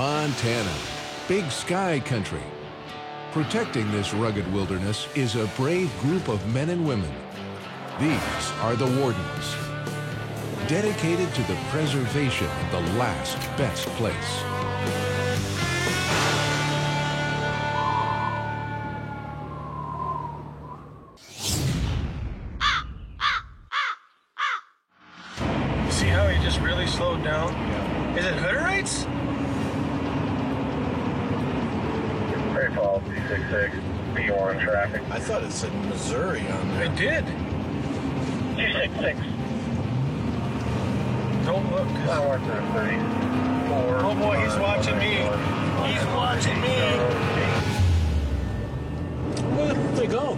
Montana, big sky country. Protecting this rugged wilderness is a brave group of men and women. These are the Wardens, dedicated to the preservation of the last best place. See how he just really slowed down? Yeah. Is it Hutterites? Prairie Falls, 266, B1 traffic. I thought it said Missouri on there. It did. 266. Don't look. Oh boy, he's watching me. He's watching me. Where did they go?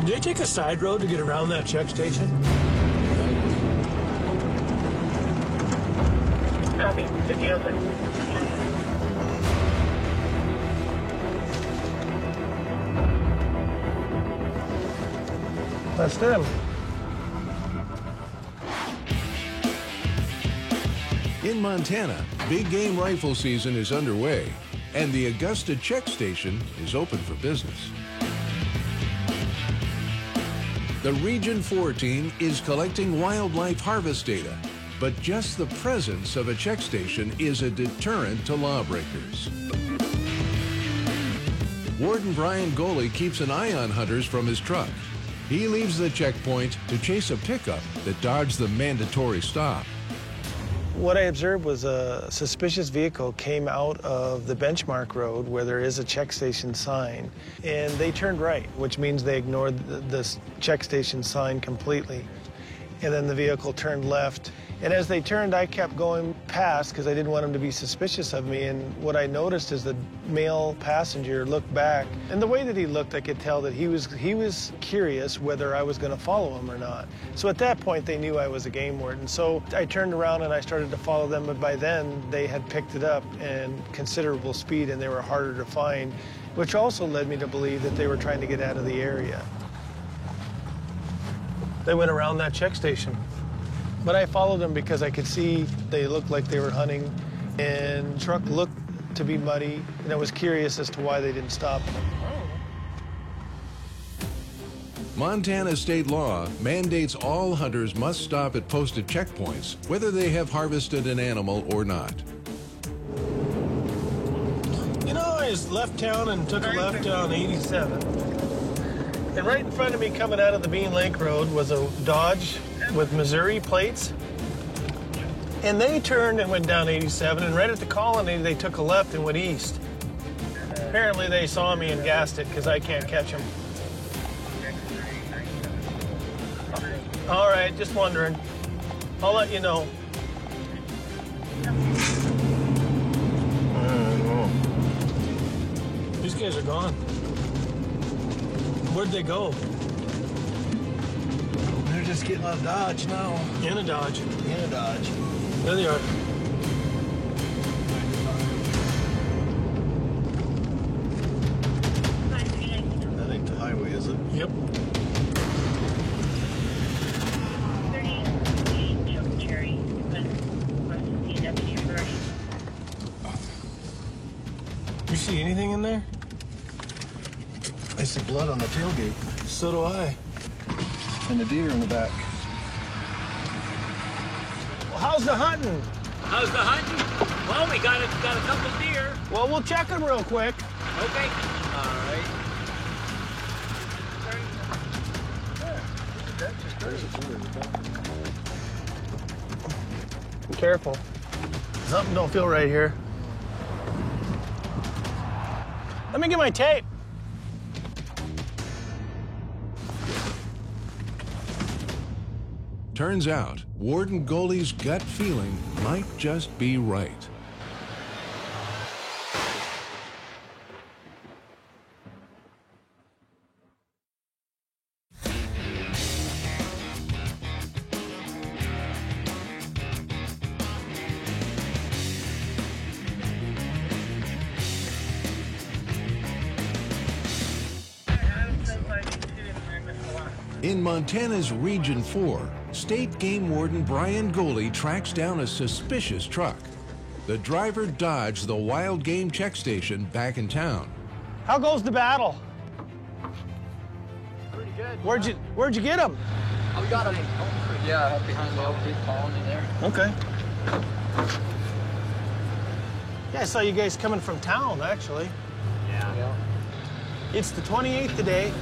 Did they take a side road to get around that check station? Copy, 5006. That's them. In Montana, big game rifle season is underway, and the Augusta Check Station is open for business. The Region 4 team is collecting wildlife harvest data, but just the presence of a check station is a deterrent to lawbreakers. Warden Brian Goley keeps an eye on hunters from his truck. He leaves the checkpoint to chase a pickup that dodged the mandatory stop. What I observed was a suspicious vehicle came out of the Benchmark Road where there is a check station sign, and they turned right, which means they ignored this check station sign completely. And then the vehicle turned left. And as they turned, I kept going past because I didn't want them to be suspicious of me. And what I noticed is the male passenger looked back. And the way that he looked, I could tell that he was curious whether I was going to follow him or not. So at that point, they knew I was a game warden. So I turned around and I started to follow them. But by then, they had picked it up in considerable speed and they were harder to find, which also led me to believe that they were trying to get out of the area. They went around that check station. But I followed them because I could see they looked like they were hunting, and the truck looked to be muddy, and I was curious as to why they didn't stop. Montana state law mandates all hunters must stop at posted checkpoints, whether they have harvested an animal or not. You know, I just left town and took a left on 87. And right in front of me, coming out of the Bean Lake Road, was a Dodge with Missouri plates. And they turned and went down 87, and right at the colony, they took a left and went east. Apparently, they saw me and gassed it because I can't catch them. All right, just wondering. I'll let you know. These guys are gone. Where'd they go? They're just getting out of Dodge now. In a Dodge. In a Dodge. There they are. That ain't the highway, is it? Yep. You see anything in there? I see blood on the tailgate. So do I. And a deer in the back. Well, how's the hunting? How's the hunting? Well, we got a couple deer. Well, we'll check them real quick. Okay. All right. Be careful. Something don't feel right here. Let me get my tape. Turns out, Warden Goley's gut feeling might just be right. In Montana's Region 4, State Game Warden Brian Goley tracks down a suspicious truck. The driver dodged the wild game check station back in town. How goes the battle? Pretty good. Where'd you get him? Oh, we got him in Elk Creek. Yeah, up behind the Elk Creek colony there. Okay. Yeah, I saw you guys coming from town, actually. Yeah. It's the 28th today.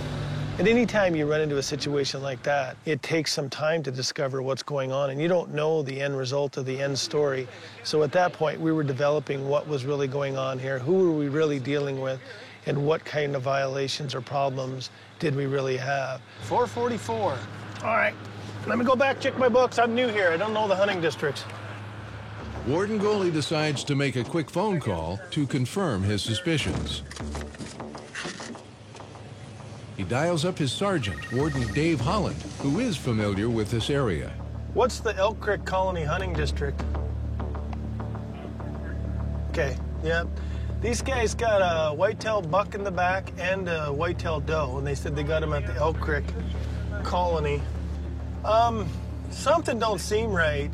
And anytime you run into a situation like that, it takes some time to discover what's going on, and you don't know the end result of the end story. So at that point, we were developing what was really going on here, who were we really dealing with, and what kind of violations or problems did we really have. 444. All right, let me go back, check my books. I'm new here. I don't know the hunting districts. Warden Goley decides to make a quick phone call to confirm his suspicions. He dials up his sergeant, Warden Dave Holland, who is familiar with this area. What's the Elk Creek Colony Hunting District? Okay, yep. These guys got a whitetail buck in the back and a whitetail doe, and they said they got them at the Elk Creek Colony. Something don't seem right.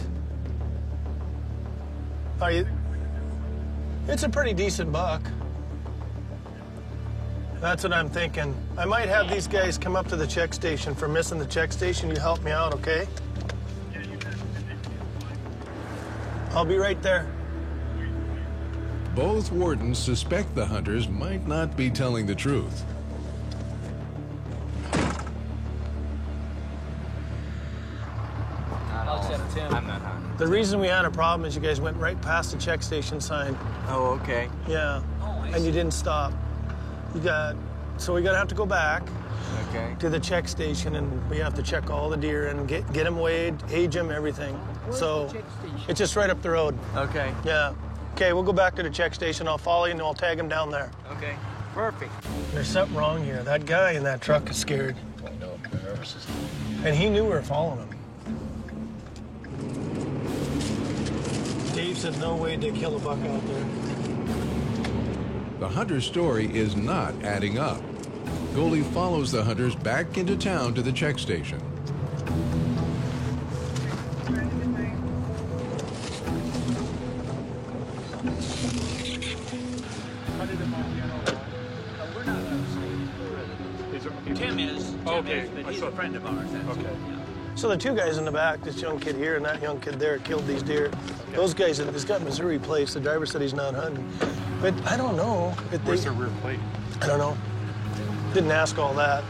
It's a pretty decent buck. That's what I'm thinking. I might have these guys come up to the check station for missing the check station. You help me out, okay? I'll be right there. Both wardens suspect the hunters might not be telling the truth. I'm not hunting. The reason we had a problem is you guys went right past the check station sign. Oh, okay. Yeah, and you didn't stop. So we gotta have to go back Okay. to the check station, and we have to check all the deer and get them weighed, age them, everything. So it's just right up the road. Okay. Yeah. Okay, we'll go back to the check station. I'll follow you, and I'll tag him down there. Okay. Perfect. There's something wrong here. That guy in that truck is scared. I know, I'm nervous. And he knew we were following him. Dave said no way to kill a buck out there. The hunter's story is not adding up. Goley follows the hunters back into town to the check station. Tim is, but he's a friend of ours. Okay. Yeah. So the two guys in the back, this young kid here and that young kid there, killed these deer. Those guys, it's got Missouri plates. The driver said he's not hunting. But I don't know. Where's the rear plate? I don't know. Didn't ask all that.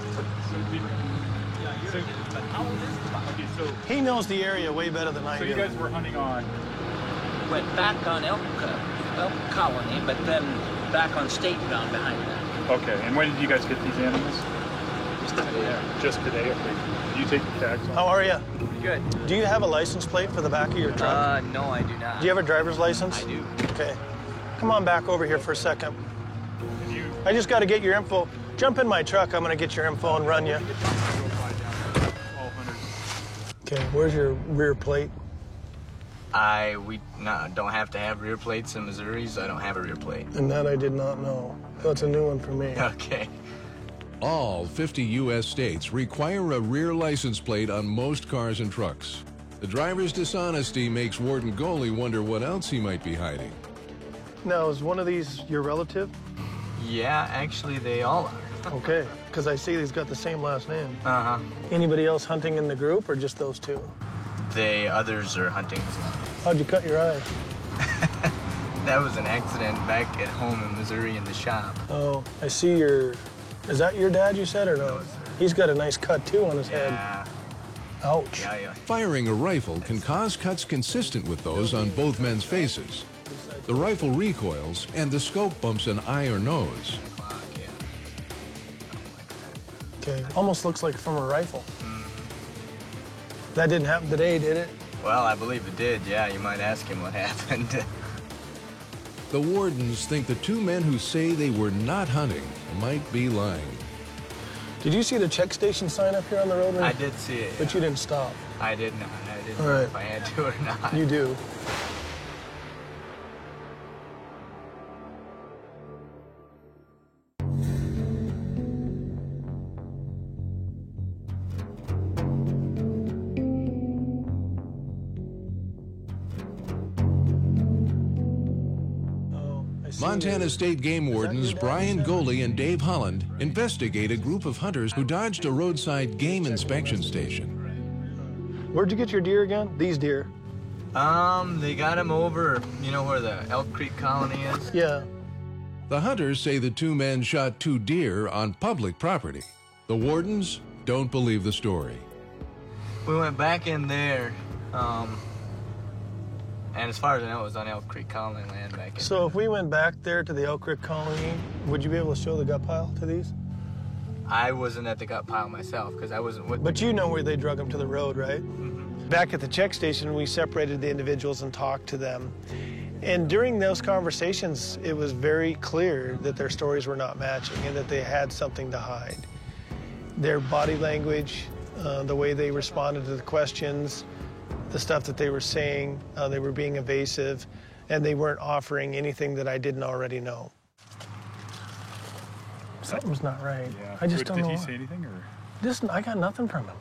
Okay, so He knows the area way better than I do. you guys were hunting on. Went back on Elk Colony, but then back on state ground behind that. Okay, and when did you guys get these animals? Just today. Just today. Okay. Did you take the tags on? How are you? Good. Do you have a license plate for the back of your truck? No, I do not. Do you have a driver's license? I do. Okay. Come on back over here for a second. I just got to get your info. Jump in my truck. I'm going to get your info and run you. Okay, where's your rear plate? We don't have to have rear plates in Missouri, so I don't have a rear plate. And that I did not know. That's a new one for me. Okay. All 50 U.S. states require a rear license plate on most cars and trucks. The driver's dishonesty makes Warden Goley wonder what else he might be hiding. Now, is one of these your relative? Yeah, actually, they all are. Okay, because I see he's got the same last name. Uh-huh. Anybody else hunting in the group, or just those two? The others are hunting as well. How'd you cut your eye? That was an accident back at home in Missouri in the shop. Oh, I see your... Is that your dad, you said, or no? He's got a nice cut, too, on his head. Yeah. Ouch. Yeah. Firing a rifle can cause cuts consistent with those on both men's faces. The rifle recoils, and the scope bumps an eye or nose. Okay, almost looks like from a rifle. That didn't happen today, did it? Well, I believe it did, yeah. You might ask him what happened. The wardens think the two men who say they were not hunting might be lying. Did you see the check station sign up here on the road? I did see it. But you didn't stop. I did not. I didn't All know right. if I had to or not. You do. Montana State Game Wardens Brian Goley and Dave Holland investigate a group of hunters who dodged a roadside game inspection station. Where'd you get your deer again? These deer. They got him over, you know where the Elk Creek colony is? Yeah. The hunters say the two men shot 2 deer on public property. The wardens don't believe the story. We went back in there, and as far as I know, it was on Elk Creek colony land back in So if we went back there to the Elk Creek colony, would you be able to show the gut pile to these? I wasn't at the gut pile myself because I wasn't with. But you know where they drug them to the road, right? Mm-hmm. Back at the check station, we separated the individuals and talked to them. And during those conversations, it was very clear that their stories were not matching and that they had something to hide. Their body language, the way they responded to the questions, the stuff that they were saying, they were being evasive, and they weren't offering anything that I didn't already know. Something's not right. Yeah. I just don't know. Did he why. say anything, or? Just, I got nothing from him.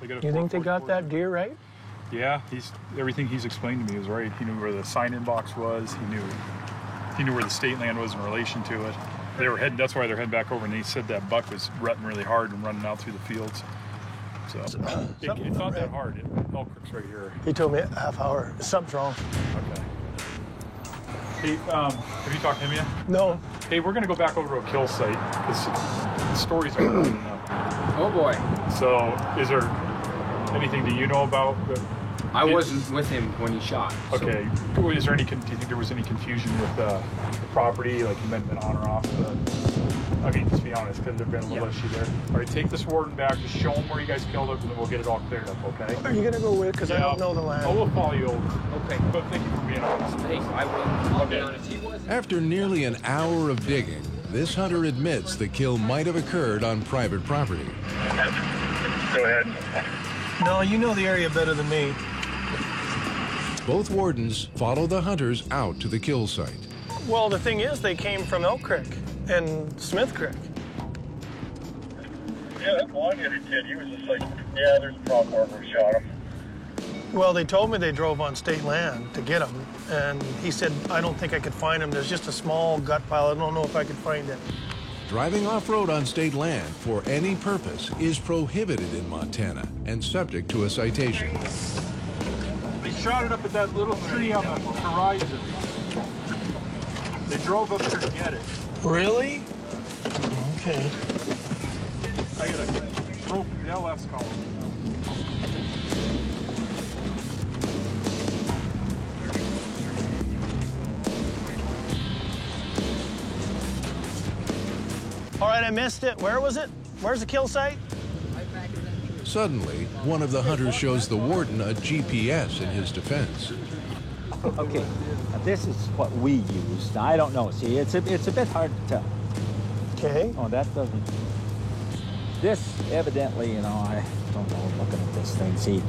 They got a You think they got 444? that deer right? Yeah, everything he's explained to me was right. He knew where the sign-in box was. He knew where the state land was in relation to it. They were heading. That's why they're heading back over. And he said that buck was rutting really hard and running out through the fields. So it's not that hard. Elk Creek's right here. He told me a half hour. Something's wrong. Okay. Hey, have you talked to him yet? No. Hey, we're gonna go back over to a kill site because the stories are running up. Oh boy. So, is there anything that you know about? I wasn't with him when he shot. So. Okay. Is there any? Do you think there was any confusion with the property? Like, he might have been on or off? I mean, just be honest, could there have been a little issue there? All right, take this warden back, just show him where you guys killed him, and then we'll get it all cleared up, okay? Are you going to go with? Because I don't know the land. Oh, we'll follow you over. Okay. But thank you for being honest. Hey, I will. I'll be honest. He was. After nearly an hour of digging, this hunter admits the kill might have occurred on private property. Go ahead. No, you know the area better than me. Both wardens follow the hunters out to the kill site. Well, the thing is, they came from Elk Creek and Smith Creek. Yeah, that blonde-headed kid, he was just like, yeah, there's a prop marker, shot him. Well, they told me they drove on state land to get him, and he said, I don't think I could find him. There's just a small gut pile. I don't know if I could find it. Driving off-road on state land for any purpose is prohibited in Montana and subject to a citation. They shot it up at that little tree on the horizon. They drove up there to get it. Really? Okay. I gotta rope the LS column. All right, I missed it. Where was it? Where's the kill site? Suddenly, one of the hunters shows the warden a GPS in his defense. Okay, this is what we used. I don't know. See, it's a bit hard to tell. Okay. Oh, that doesn't. This evidently, you know, I don't know. Looking at this thing, see,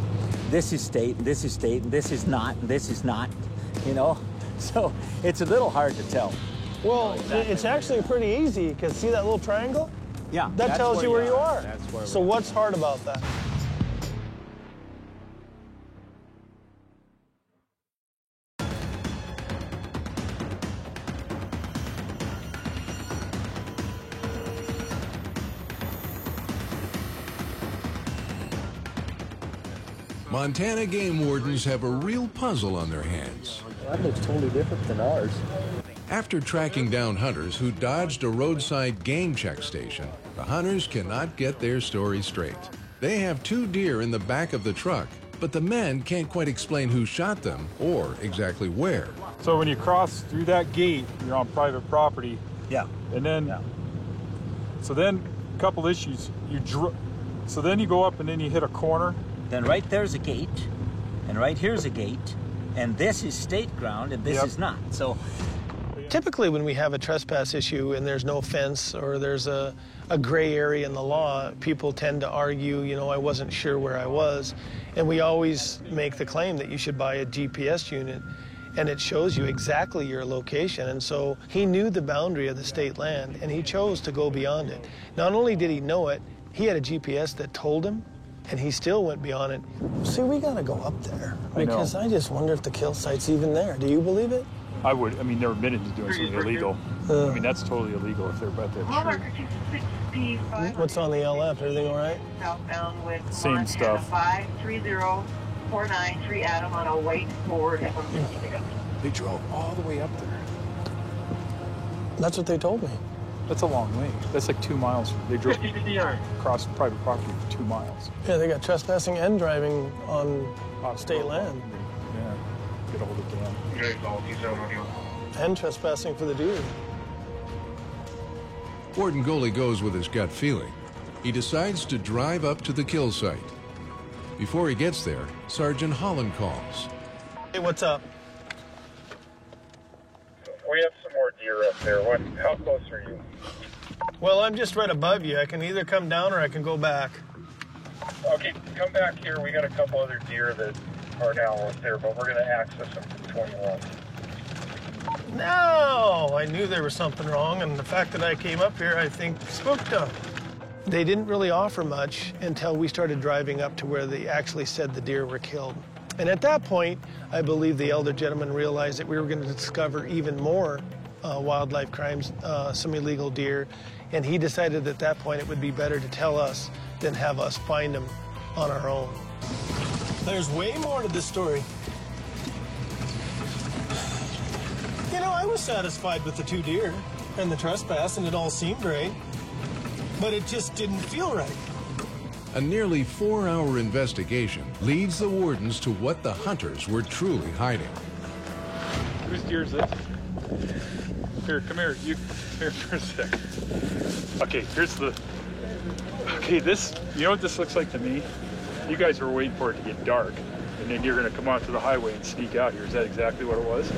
this is state, and this is state, and this is not, and this is not. You know, so it's a little hard to tell. Well, it's actually pretty easy because see that little triangle? Yeah. That tells you where you are. That's where. So what's hard about that? Montana game wardens have a real puzzle on their hands. That looks totally different than ours. After tracking down hunters who dodged a roadside game check station, the hunters cannot get their story straight. They have 2 deer in the back of the truck, but the men can't quite explain who shot them or exactly where. So when you cross through that gate, you're on private property. Yeah. And then, Yeah. so then a couple issues. So then you go up and then you hit a corner. Then right there's a gate, and right here's a gate, and this is state ground, and this Yep. is not. So. Typically when we have a trespass issue and there's no fence or there's a gray area in the law, people tend to argue, you know, I wasn't sure where I was. And we always make the claim that you should buy a GPS unit and it shows you exactly your location. And so he knew the boundary of the state land and he chose to go beyond it. Not only did he know it, he had a GPS that told him and he still went beyond it. See, we gotta go up there because I just wonder if the kill site's even there. Do you believe it? I would. I mean, they're admitted to doing something illegal. I mean, that's totally illegal if they're about that tree. What's on the LF? Everything all right? Southbound with Same stuff. 530493 Adam on a white Ford. They drove all the way up there. That's what they told me. That's a long way. That's like 2 miles. They drove across private property for 2 miles. Yeah, they got trespassing and driving on state land. Yeah, get a hold of Dan. And trespassing for the deer. Warden Goley goes with his gut feeling. He decides to drive up to the kill site. Before he gets there, Sergeant Holland calls. Hey, what's up? We have some more deer up there. How close are you? Well, I'm just right above you. I can either come down or I can go back. Okay, come back here. We got a couple other deer that are now up there, but we're going to access them from 21. No, I knew there was something wrong, and the fact that I came up here, I think, spooked them. They didn't really offer much until we started driving up to where they actually said the deer were killed. And at that point, I believe the elder gentleman realized that we were going to discover even more wildlife crimes, some illegal deer, and he decided at that point it would be better to tell us than have us find them on our own. There's way more to this story. You know, I was satisfied with the 2 deer and the trespass, and it all seemed right, but it just didn't feel right. A nearly 4-hour investigation leads the wardens to what the hunters were truly hiding. Whose deer is this? Here, come here. You here for a sec. Okay, here's the. Okay, this. You know what this looks like to me? You guys were waiting for it to get dark, and then you're going to come onto the highway and sneak out here. Is that exactly what it was?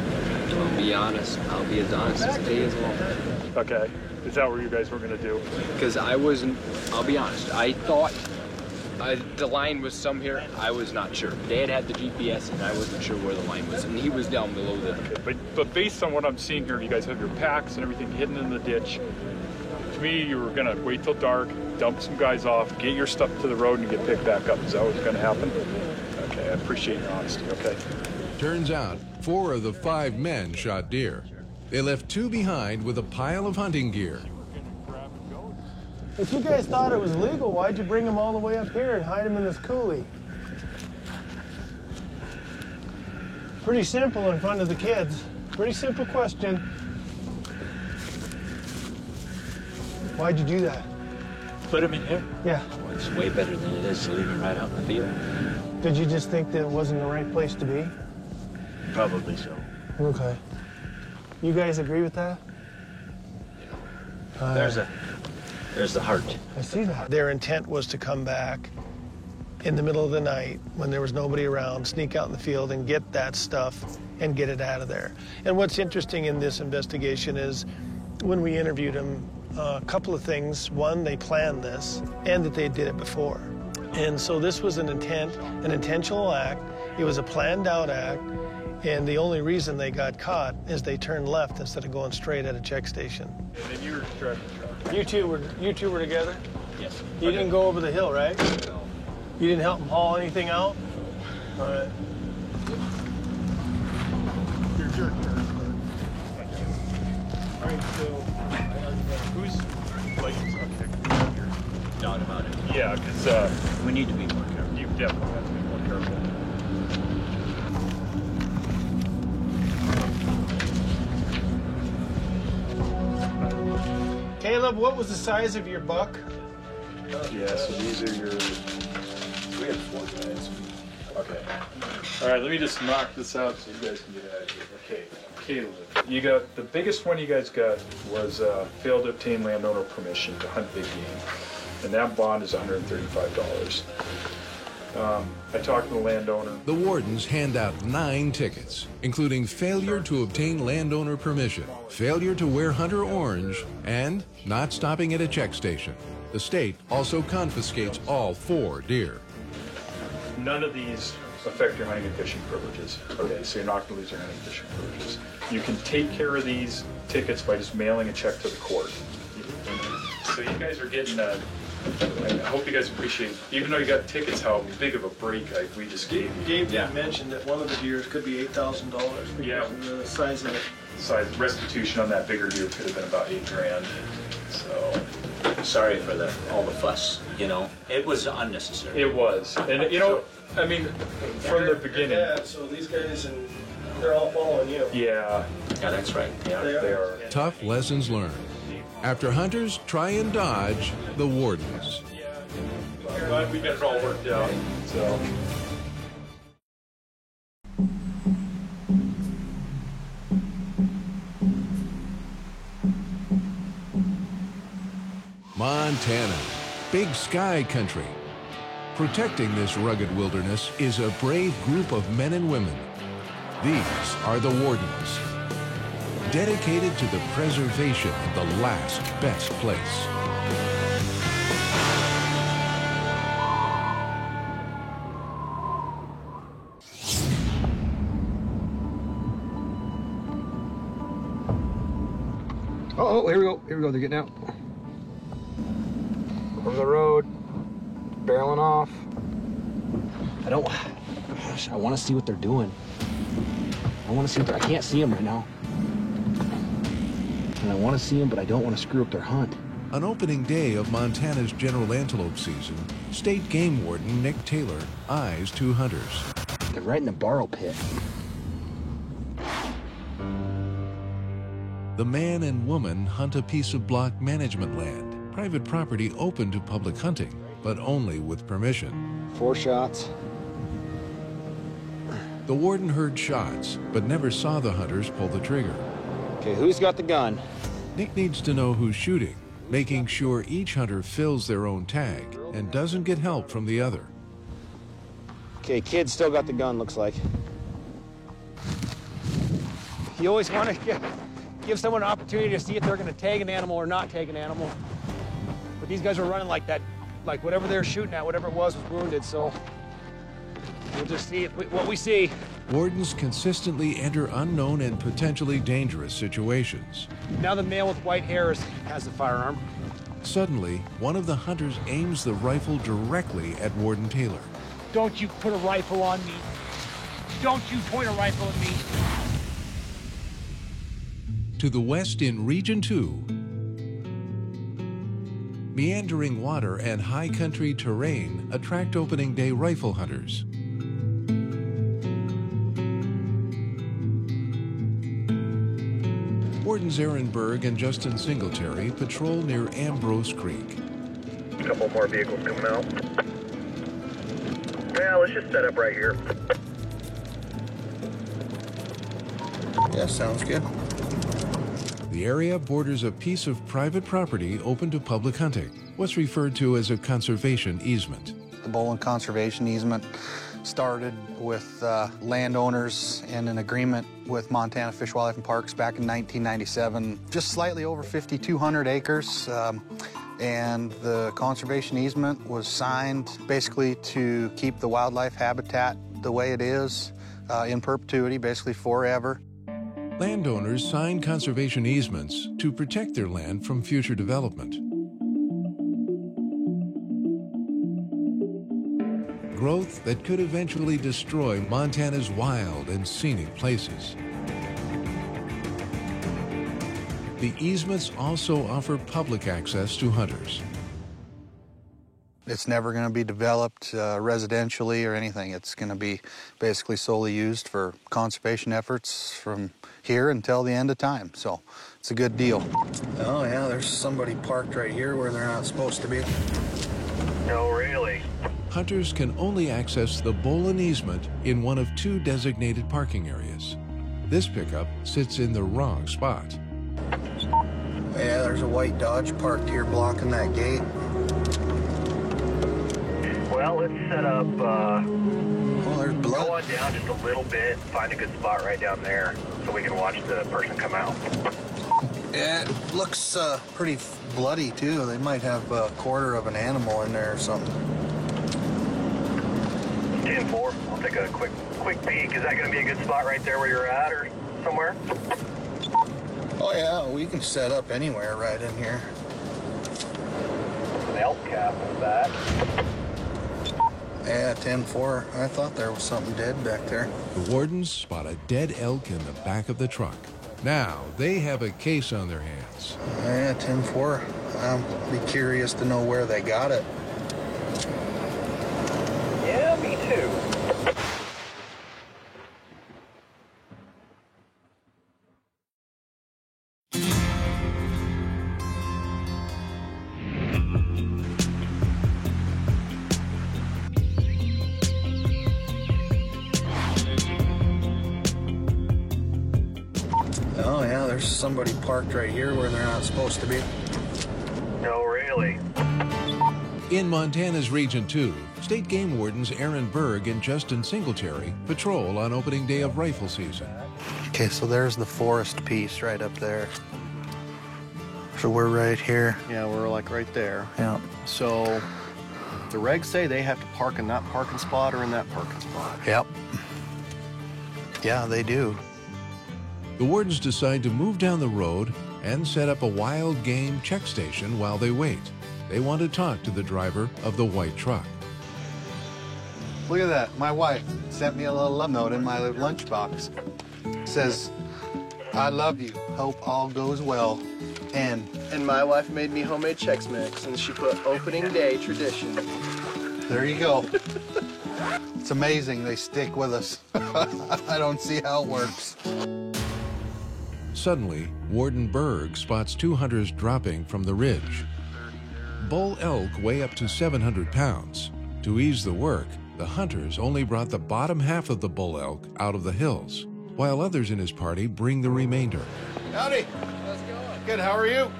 I'll be honest. I'll be as honest as day as long. Okay. Is that what you guys were going to do? Because I wasn't. I'll be honest. I thought the line was somewhere. I was not sure. Dad had the GPS, and I wasn't sure where the line was, and he was down below there. Okay, but based on what I'm seeing here, you guys have your packs and everything hidden in the ditch. To me, you were going to wait till dark, dump some guys off, get your stuff to the road, and get picked back up. Is that what's going to happen? Okay, I appreciate your honesty, okay? Turns out 4 of the 5 men shot deer. They left 2 behind with a pile of hunting gear. If you guys thought it was legal, why'd you bring them all the way up here and hide them in this coulee? Pretty simple in front of the kids. Pretty simple question. Why'd you do that? Put them in here? Yeah. Well, it's way better than it is to leave them right out in the field. Did you just think that it wasn't the right place to be? Probably so. Okay. You guys agree with that? There's the heart. I see that. Their intent was to come back in the middle of the night when there was nobody around, sneak out in the field and get that stuff and get it out of there. And what's interesting in this investigation is when we interviewed them, a couple of things. One, they planned this, and that they did it before. And so this was an intentional act. It was a planned out act. And the only reason they got caught is they turned left instead of going straight at a check station. And then you were driving the truck. You two were together? Yes. You didn't go over the hill, right? No. You didn't help them haul anything out? All right. Your turn. All right, so who's license? Okay, here. Doubt about it. Yeah, because We need to be more careful. you definitely have to be more careful. Caleb, what was the size of your buck? Yeah, so these are your. We have 4 guys. Okay. All right, let me just knock this out so you guys can get out of here. Okay, Caleb, you got the biggest one you guys got was failed to obtain landowner permission to hunt big game, and that bond is $135. I talked to the landowner. The wardens hand out 9 tickets, including failure to obtain landowner permission, failure to wear hunter orange, and not stopping at a check station. The state also confiscates all 4 deer. None of these affect your hunting and fishing privileges. Okay, so you're not going to lose your hunting and fishing privileges. You can take care of these tickets by just mailing a check to the court. So you guys are getting I hope you guys appreciate, even though you got tickets, how big of a break we just gave you. Gabe did mention that one of the deers could be $8,000 because of the size of it. Size restitution on that bigger deer could have been about $8,000. So sorry for all the fuss. You know, it was unnecessary. It was, and you know, I mean, from the beginning. Yeah. So these guys they're all following you. Yeah. Yeah, that's right. Yeah, they are. Tough lessons learned. After hunters try and dodge the wardens. I'm glad we got it all worked out. So. Montana, big sky country. Protecting this rugged wilderness is a brave group of men and women. These are the wardens, dedicated to the preservation of the last best place. Oh, here we go. Here we go. They're getting out. Over the road, barreling off. I want to see what they're doing. I can't see them right now. And I want to see them, but I don't want to screw up their hunt. On opening day of Montana's general antelope season, State Game Warden Nick Taylor eyes two hunters. They're right in the borrow pit. The man and woman hunt a piece of block management land, private property open to public hunting, but only with permission. 4 shots. The warden heard shots, but never saw the hunters pull the trigger. Okay, who's got the gun? Nick needs to know who's shooting, making sure each hunter fills their own tag and doesn't get help from the other. Okay, kid still got the gun, looks like. You always want to give someone an opportunity to see if they're going to tag an animal or not tag an animal. But these guys are running like that, like whatever they're shooting at, whatever it was wounded, so we'll just see what we see. Wardens consistently enter unknown and potentially dangerous situations. Now the male with white hair has the firearm. Suddenly, one of the hunters aims the rifle directly at Warden Taylor. Don't you put a rifle on me. Don't you point a rifle at me. To the west in Region 2, meandering water and high country terrain attract opening day rifle hunters. Wardens Aaron Berg and Justin Singletary patrol near Ambrose Creek. A couple more vehicles coming out. Yeah, let's just set up right here. Yeah, sounds good. The area borders a piece of private property open to public hunting, what's referred to as a conservation easement. The Bolin Conservation Easement started with landowners in an agreement with Montana Fish, Wildlife, and Parks back in 1997. Just slightly over 5,200 acres. And the conservation easement was signed basically to keep the wildlife habitat the way it is in perpetuity, basically forever. Landowners sign conservation easements to protect their land from future development. Growth that could eventually destroy Montana's wild and scenic places. The easements also offer public access to hunters. It's never going to be developed residentially or anything. It's going to be basically solely used for conservation efforts from here until the end of time. So it's a good deal. Oh yeah, there's somebody parked right here where they're not supposed to be. No, really? Hunters can only access the Bolin easement in one of 2 designated parking areas. This pickup sits in the wrong spot. Yeah, there's a white Dodge parked here blocking that gate. Well, let's set up, Oh, there's blood. go on down just a little bit, find a good spot right down there so we can watch the person come out. Yeah, it looks pretty bloody too. They might have a quarter of an animal in there or something. 10-4, I'll take a quick peek. Is that going to be a good spot right there where you're at or somewhere? Oh yeah, we can set up anywhere right in here. elk calf in the back. Yeah, 10-4. I thought there was something dead back there. The wardens spot a dead elk in the back of the truck. Now, they have a case on their hands. Yeah, 10-4. I'll be curious to know where they got it. Yeah, me too. Oh, yeah, there's somebody parked right here where they're not supposed to be. No, really. In Montana's Region 2, State Game Wardens Aaron Berg and Justin Singletary patrol on opening day of rifle season. Okay, so there's the forest piece right up there. So we're right here. Yeah, we're like right there. Yeah. So the regs say they have to park in that parking spot or in that parking spot. Yep. Yeah, they do. The wardens decide to move down the road and set up a wild game check station while they wait. They want to talk to the driver of the white truck. Look at that. My wife sent me a little love note in my lunchbox. It says, I love you. Hope all goes well. And my wife made me homemade Chex Mix, and she put opening day tradition. there you go. It's amazing they stick with us. I don't see how it works. Suddenly, Warden Berg spots two hunters dropping from the ridge. Bull elk weigh up to 700 pounds. To ease the work, the hunters only brought the bottom half of the bull elk out of the hills, while others in his party bring the remainder. Howdy. How's it going? Good, how are you?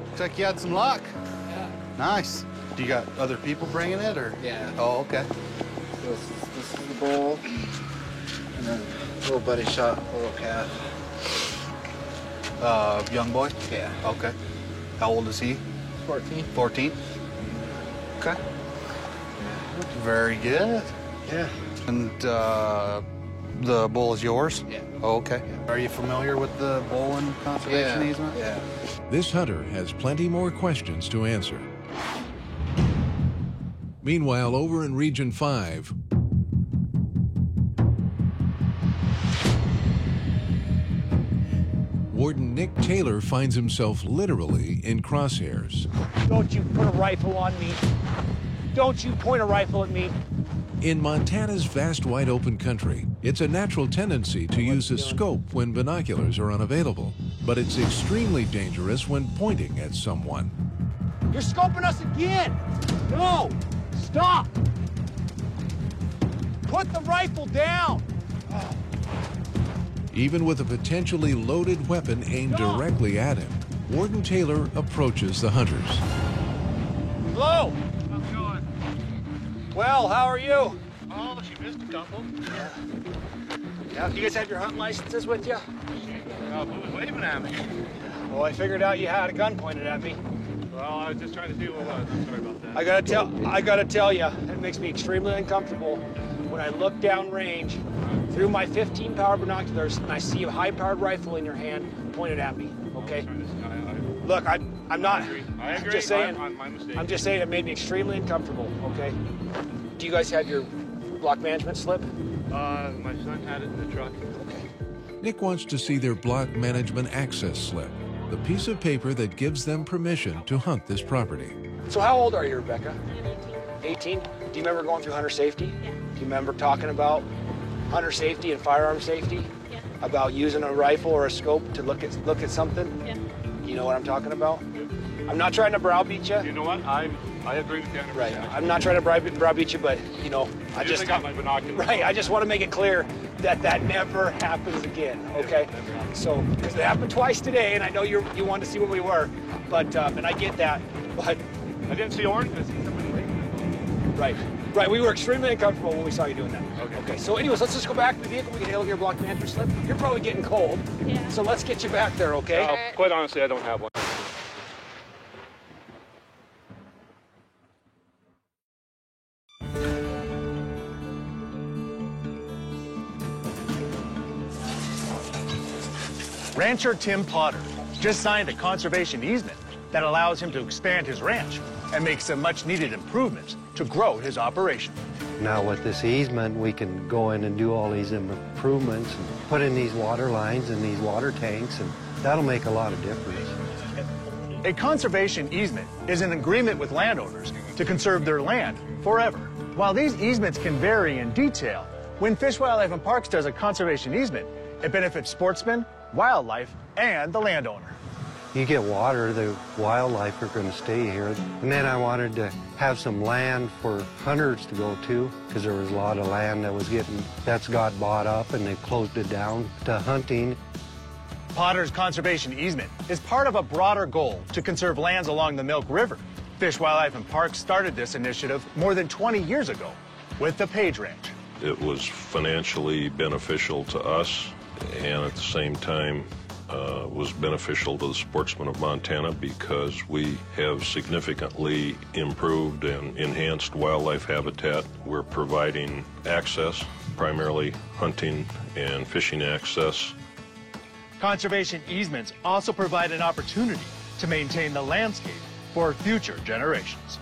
Looks like you had some luck. Yeah. Nice. Do you got other people bringing it, or? Yeah. Oh, okay. This is the bull, and then little buddy shot a little calf. Young boy? Yeah. Okay. How old is he? 14. 14? Okay. Very good. Yeah. And the bull is yours? Yeah. Oh, okay. Yeah. Are you familiar with the bull and conservation easement? Yeah. This hunter has plenty more questions to answer. Meanwhile, over in Region 5, Warden Nick Taylor finds himself literally in crosshairs. Don't you put a rifle on me. Don't you point a rifle at me. In Montana's vast wide open country, it's a natural tendency to use a scope when binoculars are unavailable, but it's extremely dangerous when pointing at someone. You're scoping us again. No, stop. Put the rifle down. Even with a potentially loaded weapon aimed directly at him, Warden Taylor approaches the hunters. Hello. How's it going? Well, how are you? Oh, she missed a couple. Yeah, do you guys have your hunting licenses with you? Who was waving at me? Well, I figured out you had a gun pointed at me. Well, I was just trying to see what it was. Sorry about that. I gotta tell you, it makes me extremely uncomfortable when I look down range through my 15 power binoculars and I see a high-powered rifle in your hand pointed at me. Okay. Look, I'm not. I agree. I'm just saying. My mistake. I'm just saying it made me extremely uncomfortable. Okay. Do you guys have your block management slip? My son had it in the truck. Okay. Nick wants to see their block management access slip, the piece of paper that gives them permission to hunt this property. So how old are you, Rebecca? 18. Do you remember going through hunter safety? Yeah. Do you remember talking about hunter safety and firearm safety? Yeah. About using a rifle or a scope to look at something? Yeah. You know what I'm talking about? I'm not trying to browbeat you. You know what? I agree with you 100%. Right. I'm not trying to browbeat you, but you know, I just got my binoculars. Right. I just want to make it clear that that never happens again. Okay. So because it happened twice today, and I know you wanted to see what we were, but and I get that, but I didn't see orange. I see somebody waving. Right. Right. We were extremely uncomfortable when we saw you doing that. Okay. So anyways, let's just go back to the vehicle. We can hail your block management slip. You're probably getting cold. Yeah. So let's get you back there, okay? Quite honestly, I don't have one. Rancher Tim Potter just signed a conservation easement that allows him to expand his ranch and make some much-needed improvements to grow his operation. Now with this easement, we can go in and do all these improvements and put in these water lines and these water tanks, and that'll make a lot of difference. A conservation easement is an agreement with landowners to conserve their land forever. While these easements can vary in detail, when Fish, Wildlife, and Parks does a conservation easement, it benefits sportsmen, wildlife, and the landowner. You get water, the wildlife are going to stay here. And then I wanted to have some land for hunters to go to, because there was a lot of land that's got bought up, and they closed it down to hunting. Potter's conservation easement is part of a broader goal to conserve lands along the Milk River. Fish, Wildlife, and Parks started this initiative more than 20 years ago with the Page Ranch. It was financially beneficial to us, and at the same time was beneficial to the sportsmen of Montana, because we have significantly improved and enhanced wildlife habitat. We're providing access, primarily hunting and fishing access. Conservation easements also provide an opportunity to maintain the landscape for future generations.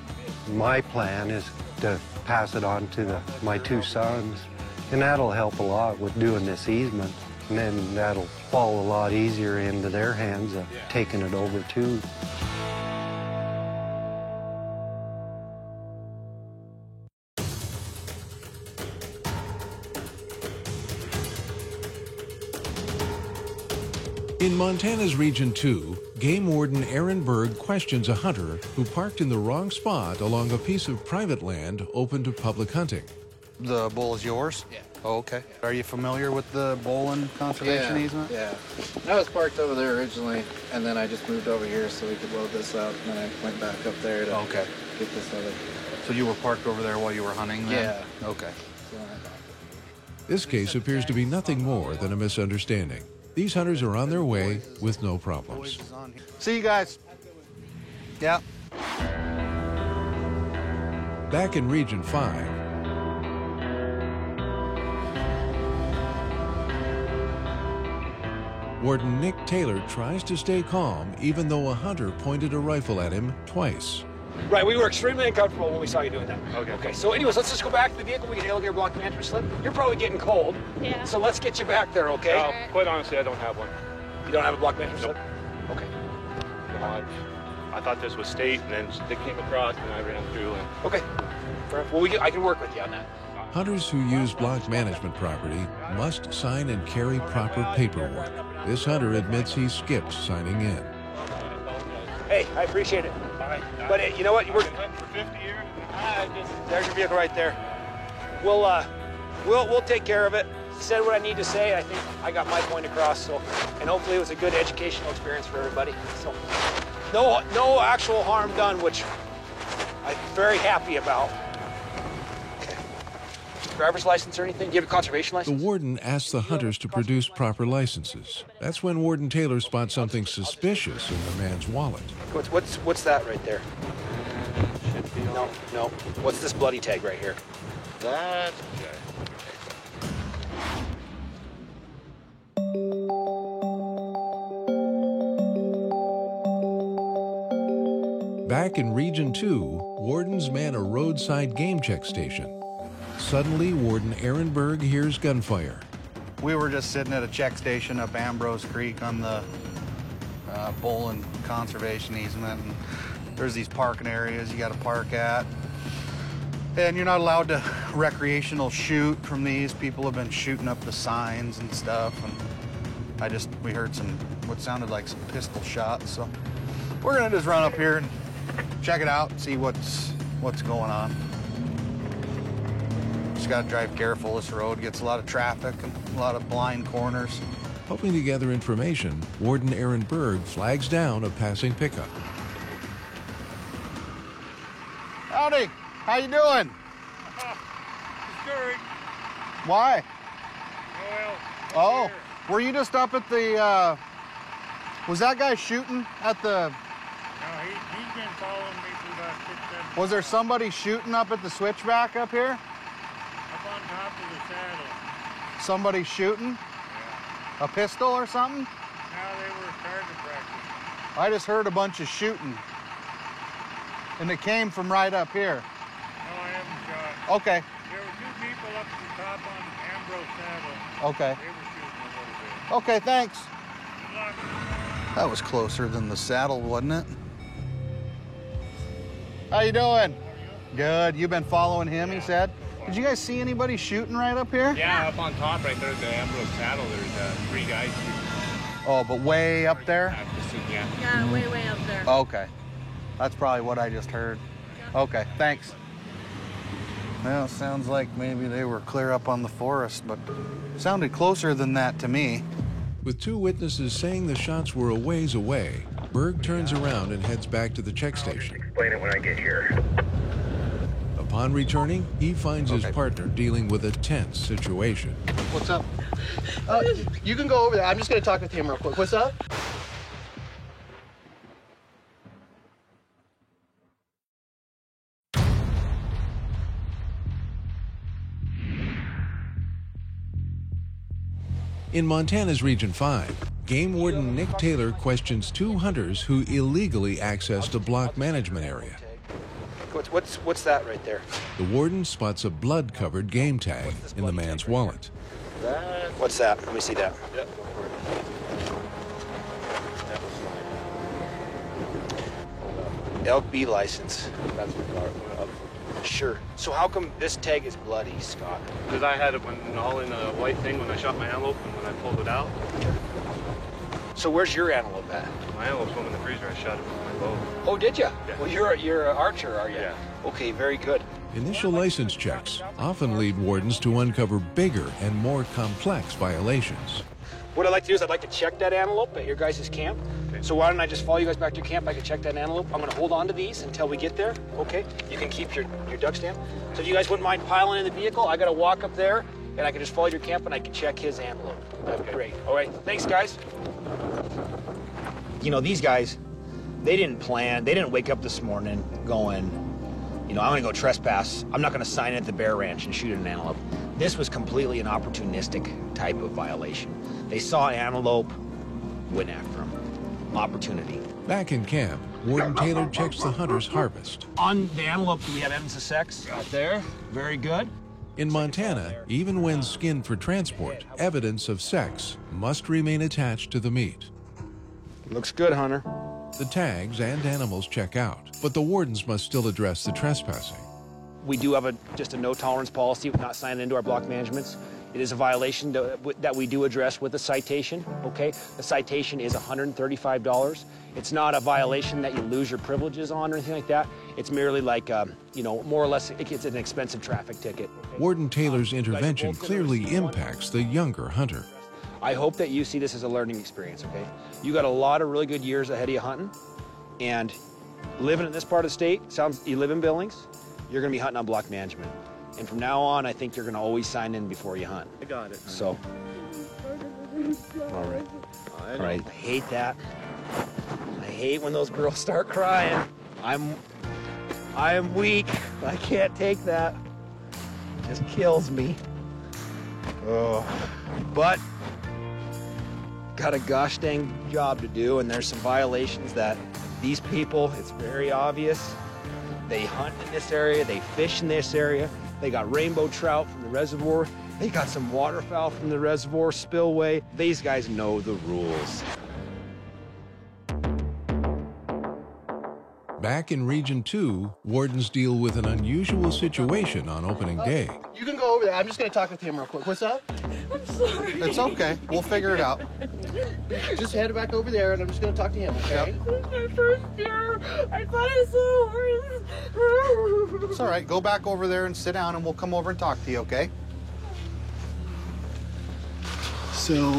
My plan is to pass it on to my two sons, and that'll help a lot with doing this easement. And then that'll fall a lot easier into their hands of taking it over too. In Montana's Region 2, Game Warden Aaron Berg questions a hunter who parked in the wrong spot along a piece of private land open to public hunting. The bull is yours? Yeah. Oh, okay. Are you familiar with the Bolin conservation easement? Yeah. I was parked over there originally, and then I just moved over here so we could load this up, and then I went back up there to get this other. So you were parked over there while you were hunting then? Yeah. Okay. This case appears to be nothing more than a misunderstanding. These hunters are on their way with no problems. See you guys. Yeah. Back in Region 5, Warden Nick Taylor tries to stay calm even though a hunter pointed a rifle at him twice. Right, we were extremely uncomfortable when we saw you doing that. Okay, so anyways, let's just go back to the vehicle. We get alligator block management slip. You're probably getting cold. Yeah. So let's get you back there, okay? Quite honestly, I don't have one. You don't have a block management slip? Okay. No, I thought this was state, and then they came across, and I ran through. And... Okay. Well, I can work with you on that. Hunters who use block management property must sign and carry proper paperwork. This hunter admits he skipped signing in. Hey, I appreciate it. But you know what? I've been hunting for 50 years. There's your vehicle right there. We'll take care of it. Said what I need to say. I think I got my point across. So, and hopefully it was a good educational experience for everybody. So, no actual harm done, which I'm very happy about. Okay. Driver's license or anything? Do you have a conservation license? The warden asks the hunters to produce proper licenses. That's when Warden Taylor spots something suspicious in the man's wallet. What's that right there? No. What's this bloody tag right here? That. Back in Region 2, wardens man a roadside game check station. Suddenly, Warden Aaron Berg hears gunfire. We were just sitting at a check station up Ambrose Creek on the Bolin conservation easement. And there's these parking areas you got to park at. And you're not allowed to recreational shoot from these. People have been shooting up the signs and stuff. And we heard what sounded like some pistol shots. So we're gonna just run up here and check it out, see what's going on. Just gotta drive careful. This road gets a lot of traffic and a lot of blind corners. Hoping to gather information, Warden Aaron Berg flags down a passing pickup. Howdy, how you doing? Discouraged. Why? Well, were you just up at the, was that guy shooting at the... No, he's been following me for about 6, 7... Was there somebody shooting up at the switchback up here? Up on top of the saddle. Somebody shooting? Yeah. A pistol or something? No, they were target practice. I just heard a bunch of shooting. And it came from right up here. No, I haven't shot. Okay. There were 2 people up at the top on Ambrose Saddle. Okay. They were shooting a little bit. Okay, thanks. Good luck. That was closer than the saddle, wasn't it? How you doing? Good. You've been following him, he said? Did you guys see anybody shooting right up here? Yeah, up on top right there at the Ambrose Saddle, there's 3 guys shooting. Oh, but way up there? Yeah, way up there. Okay. That's probably what I just heard. Okay, thanks. Well, it sounds like maybe they were clear up on the forest, but it sounded closer than that to me. With 2 witnesses saying the shots were a ways away, Berg turns around and heads back to the check station. Explain it when I get here. Upon returning, he finds his partner dealing with a tense situation. What's up? You can go over there. I'm just going to talk with him real quick. What's up? In Montana's Region 5, Game Warden Nick Taylor questions 2 hunters who illegally accessed a block management area. What's that right there? The warden spots a blood-covered game tag in the man's wallet. What's that? Let me see that. Yep, go for it. Elk B license. That's what Sure. So how come this tag is bloody, Scott? Because I had it all in a white thing when I shot my antelope and when I pulled it out. So where's your antelope at? My antelope's home in the freezer. I shot it with my bow. Oh, did you? Yeah. Well, you're an archer, are you? Yeah. Okay, very good. Initial license checks often lead wardens to uncover bigger and more complex violations. What I'd like to do is I'd like to check that antelope at your guys' camp. Okay. So why don't I just follow you guys back to your camp? I can check that antelope. I'm going to hold on to these until we get there. Okay? You can keep your duck stand. So if you guys wouldn't mind piling in the vehicle, I got to walk up there, and I can just follow your camp, and I can check his antelope. That'd be great. All right. Thanks, guys. You know, these guys, they didn't wake up this morning going, you know, I'm going to go trespass. I'm not going to sign in at the bear ranch and shoot an antelope. This was completely an opportunistic type of violation. They saw antelope, went after them. Opportunity. Back in camp, Warden Taylor checks the hunter's harvest. On the antelope, do we have evidence of sex? Out there. Very good. In Montana, even when skinned for transport, evidence of sex must remain attached to the meat. Looks good, Hunter. The tags and animals check out, but the wardens must still address the trespassing. We do have just a no-tolerance policy with not signing into our block managements. It is a violation that we do address with a citation, okay? The citation is $135. It's not a violation that you lose your privileges on or anything like that. It's merely like, you know, more or less, it's an expensive traffic ticket. Okay? Warden Taylor's intervention clearly impacts the younger hunter. I hope that you see this as a learning experience, okay? You got a lot of really good years ahead of you hunting, and living in this part of the state, you live in Billings, you're gonna be hunting on block management. And from now on, I think you're gonna always sign in before you hunt. I got it. So. All right. All right. I hate that. I hate when those girls start crying. I am weak. I can't take that. It just kills me. Oh. But got a gosh dang job to do, and there's some violations that these people, it's very obvious. They hunt in this area, they fish in this area. They got rainbow trout from the reservoir. They got some waterfowl from the reservoir spillway. These guys know the rules. Back in Region 2, wardens deal with an unusual situation on opening day. You can go over there. I'm just going to talk with him real quick. What's up? I'm sorry. It's okay. We'll figure it out. Just head back over there, and I'm just going to talk to him, okay? This is my first year. I thought I saw a horse. It's all right. Go back over there and sit down, and we'll come over and talk to you, okay? So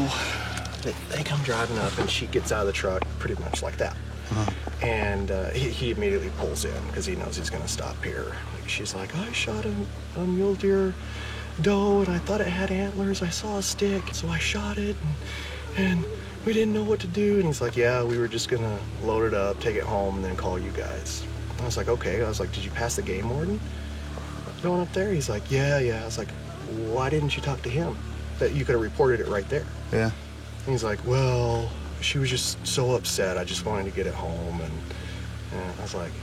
they come driving up, and she gets out of the truck pretty much like that. And he immediately pulls in because he knows he's going to stop here. Like, she's like, I shot a mule deer doe, and I thought it had antlers. I saw a stick, so I shot it, and we didn't know what to do. And he's like, yeah, we were just going to load it up, take it home, and then call you guys. I was like, okay. I was like, did you pass the game warden going up there? He's like, yeah. I was like, why didn't you talk to him? That you could have reported it right there. Yeah. And he's like, well, she was just so upset. I just wanted to get it home. And I was like,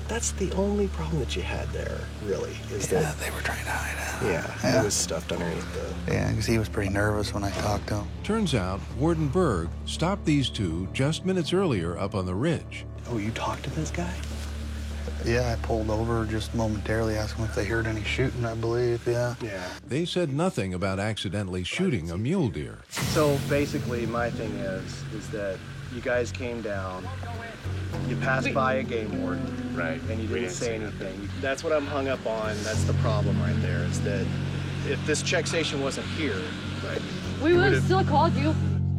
That's the only problem that you had there, really, is that they were trying to hide it. Yeah, it was stuffed underneath the... Yeah, because he was pretty nervous when I talked to him. Turns out Warden Berg stopped these two just minutes earlier up on the ridge. Oh, you talked to this guy? Yeah, I pulled over just momentarily, asked them if they heard any shooting, I believe, yeah. They said nothing about accidentally shooting a mule deer. So basically, my thing is that you guys came down, you passed by a game warden, right? And you didn't say anything. That's what I'm hung up on. That's the problem right there, is that if this check station wasn't here, right? We would have still called you.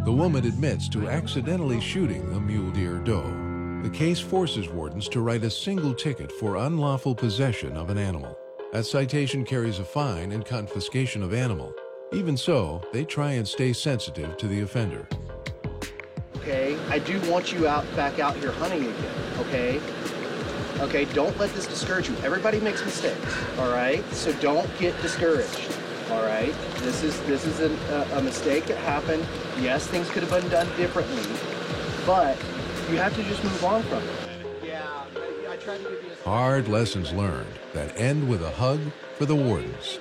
The woman admits to accidentally shooting a mule deer doe. The case forces wardens to write a single ticket for unlawful possession of an animal. That citation carries a fine and confiscation of animal. Even so, they try and stay sensitive to the offender. Okay, I do want you back out here hunting again, okay? Okay, don't let this discourage you. Everybody makes mistakes, all right? So don't get discouraged, all right? This is a mistake that happened. Yes, things could have been done differently, but you have to just move on from it. Yeah, I tried to give you Hard lessons learned that end with a hug for the wardens.